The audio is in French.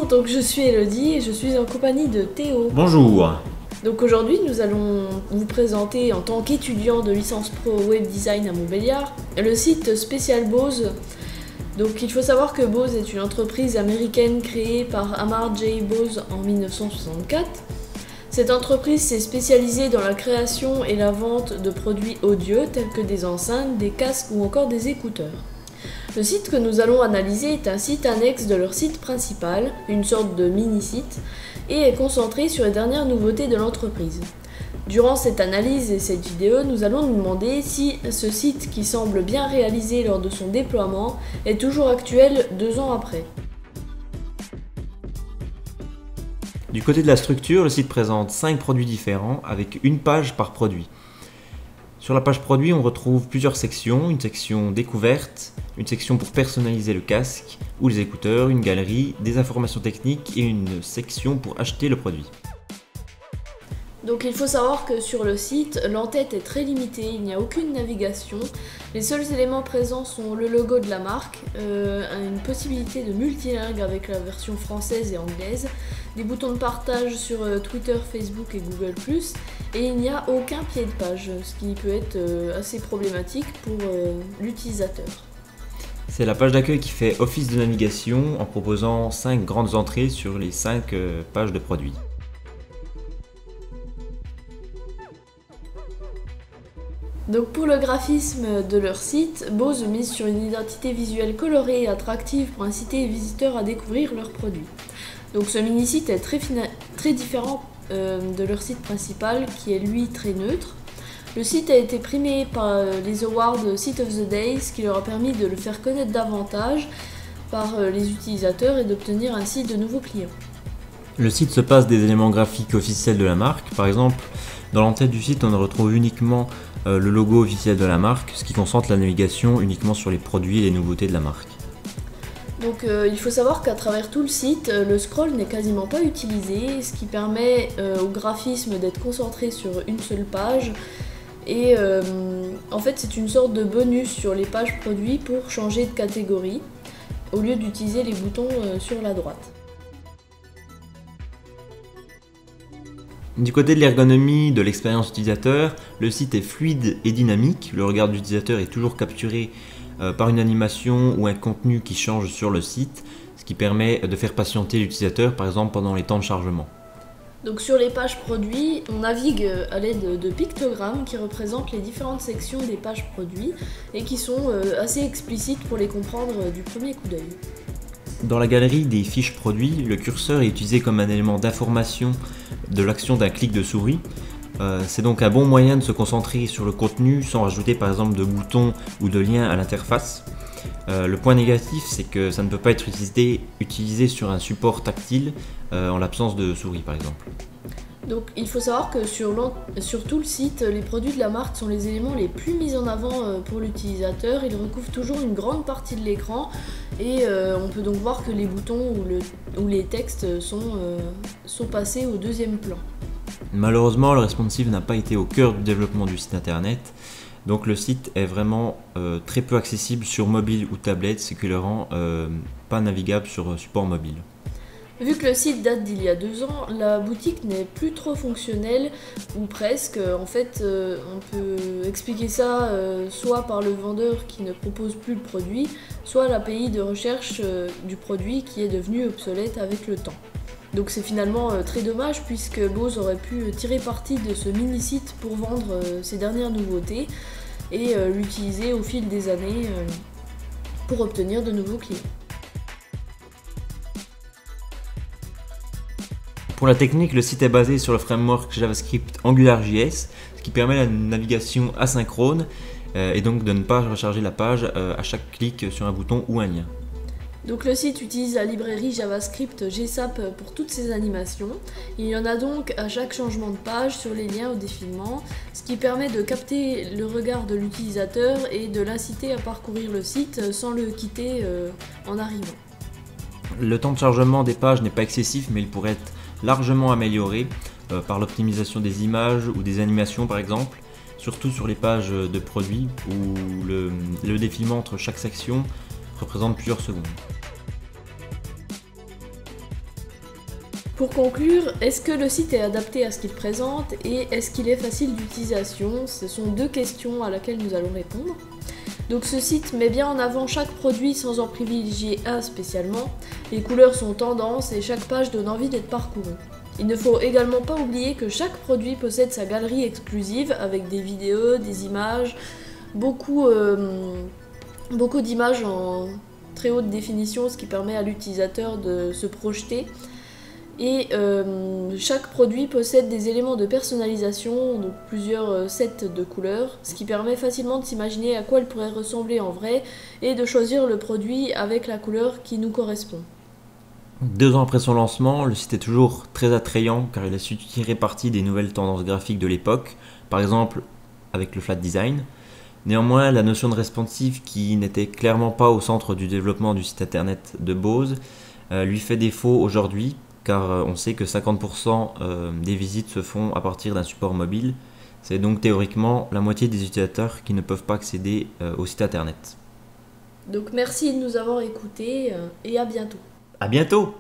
Bonjour, donc je suis Elodie et je suis en compagnie de Théo. Bonjour. Donc aujourd'hui nous allons vous présenter en tant qu'étudiant de licence pro web design à Montbéliard le site Special Bose. Donc il faut savoir que Bose est une entreprise américaine créée par Amar J. Bose en 1964. Cette entreprise s'est spécialisée dans la création et la vente de produits audio tels que des enceintes, des casques ou encore des écouteurs. Le site que nous allons analyser est un site annexe de leur site principal, une sorte de mini-site, et est concentré sur les dernières nouveautés de l'entreprise. Durant cette analyse et cette vidéo, nous allons nous demander si ce site qui semble bien réalisé lors de son déploiement est toujours actuel 2 ans après. Du côté de la structure, le site présente 5 produits différents avec une page par produit. Sur la page produit, on retrouve plusieurs sections, une section découverte, une section pour personnaliser le casque ou les écouteurs, une galerie, des informations techniques et une section pour acheter le produit. Donc il faut savoir que sur le site, l'entête est très limitée, il n'y a aucune navigation. Les seuls éléments présents sont le logo de la marque, une possibilité de multilingue avec la version française et anglaise, des boutons de partage sur Twitter, Facebook et Google+, et il n'y a aucun pied de page, ce qui peut être assez problématique pour l'utilisateur. C'est la page d'accueil qui fait office de navigation en proposant 5 grandes entrées sur les 5 pages de produits. Donc pour le graphisme de leur site, Bose mise sur une identité visuelle colorée et attractive pour inciter les visiteurs à découvrir leurs produits. Donc ce mini-site est très différent de leur site principal qui est lui très neutre. Le site a été primé par les awards Site of the Day, ce qui leur a permis de le faire connaître davantage par les utilisateurs et d'obtenir ainsi de nouveaux clients. Le site se passe des éléments graphiques officiels de la marque. Par exemple, dans l'entête du site, on retrouve uniquement le logo officiel de la marque, ce qui concentre la navigation uniquement sur les produits et les nouveautés de la marque. Donc il faut savoir qu'à travers tout le site, le scroll n'est quasiment pas utilisé, ce qui permet au graphisme d'être concentré sur une seule page. Et en fait c'est une sorte de bonus sur les pages produits pour changer de catégorie, au lieu d'utiliser les boutons sur la droite. Du côté de l'ergonomie, de l'expérience utilisateur, le site est fluide et dynamique. Le regard de l'utilisateur est toujours capturé par une animation ou un contenu qui change sur le site, ce qui permet de faire patienter l'utilisateur, par exemple pendant les temps de chargement. Donc sur les pages produits, on navigue à l'aide de pictogrammes qui représentent les différentes sections des pages produits et qui sont assez explicites pour les comprendre du premier coup d'œil. Dans la galerie des fiches produits, le curseur est utilisé comme un élément d'information de l'action d'un clic de souris. C'est donc un bon moyen de se concentrer sur le contenu sans rajouter par exemple de boutons ou de liens à l'interface. Le point négatif, c'est que ça ne peut pas être utilisé sur un support tactile en l'absence de souris par exemple. Donc il faut savoir que sur tout le site, les produits de la marque sont les éléments les plus mis en avant pour l'utilisateur. Ils recouvrent toujours une grande partie de l'écran et on peut donc voir que les boutons ou les textes sont passés au deuxième plan. Malheureusement, le responsive n'a pas été au cœur du développement du site internet, donc le site est vraiment très peu accessible sur mobile ou tablette, ce qui le rend pas navigable sur support mobile. Vu que le site date d'il y a 2 ans, la boutique n'est plus trop fonctionnelle, ou presque. En fait, on peut expliquer ça soit par le vendeur qui ne propose plus le produit, soit l'API de recherche du produit qui est devenu obsolète avec le temps. Donc c'est finalement très dommage puisque Bose aurait pu tirer parti de ce mini-site pour vendre ses dernières nouveautés et l'utiliser au fil des années pour obtenir de nouveaux clients. Pour la technique, le site est basé sur le framework JavaScript AngularJS, ce qui permet la navigation asynchrone et donc de ne pas recharger la page à chaque clic sur un bouton ou un lien. Donc le site utilise la librairie JavaScript GSAP pour toutes ces animations. Il y en a donc à chaque changement de page sur les liens au défilement, ce qui permet de capter le regard de l'utilisateur et de l'inciter à parcourir le site sans le quitter en arrivant. Le temps de chargement des pages n'est pas excessif, mais il pourrait être largement amélioré par l'optimisation des images ou des animations par exemple, surtout sur les pages de produits où le défilement entre chaque section représente plusieurs secondes. Pour conclure, est-ce que le site est adapté à ce qu'il présente et est-ce qu'il est facile d'utilisation? Ce sont deux questions à laquelle nous allons répondre. Donc ce site met bien en avant chaque produit sans en privilégier un spécialement. Les couleurs sont tendances et chaque page donne envie d'être parcourue. Il ne faut également pas oublier que chaque produit possède sa galerie exclusive avec des vidéos, des images, beaucoup d'images en très haute définition, ce qui permet à l'utilisateur de se projeter. Et chaque produit possède des éléments de personnalisation, donc plusieurs sets de couleurs, ce qui permet facilement de s'imaginer à quoi elle pourrait ressembler en vrai et de choisir le produit avec la couleur qui nous correspond. 2 ans après son lancement, le site est toujours très attrayant car il a su tirer parti des nouvelles tendances graphiques de l'époque, par exemple avec le flat design. Néanmoins, la notion de responsive, qui n'était clairement pas au centre du développement du site internet de Bose, lui fait défaut aujourd'hui, car on sait que 50% des visites se font à partir d'un support mobile. C'est donc théoriquement la moitié des utilisateurs qui ne peuvent pas accéder au site internet. Donc merci de nous avoir écoutés et à bientôt. À bientôt!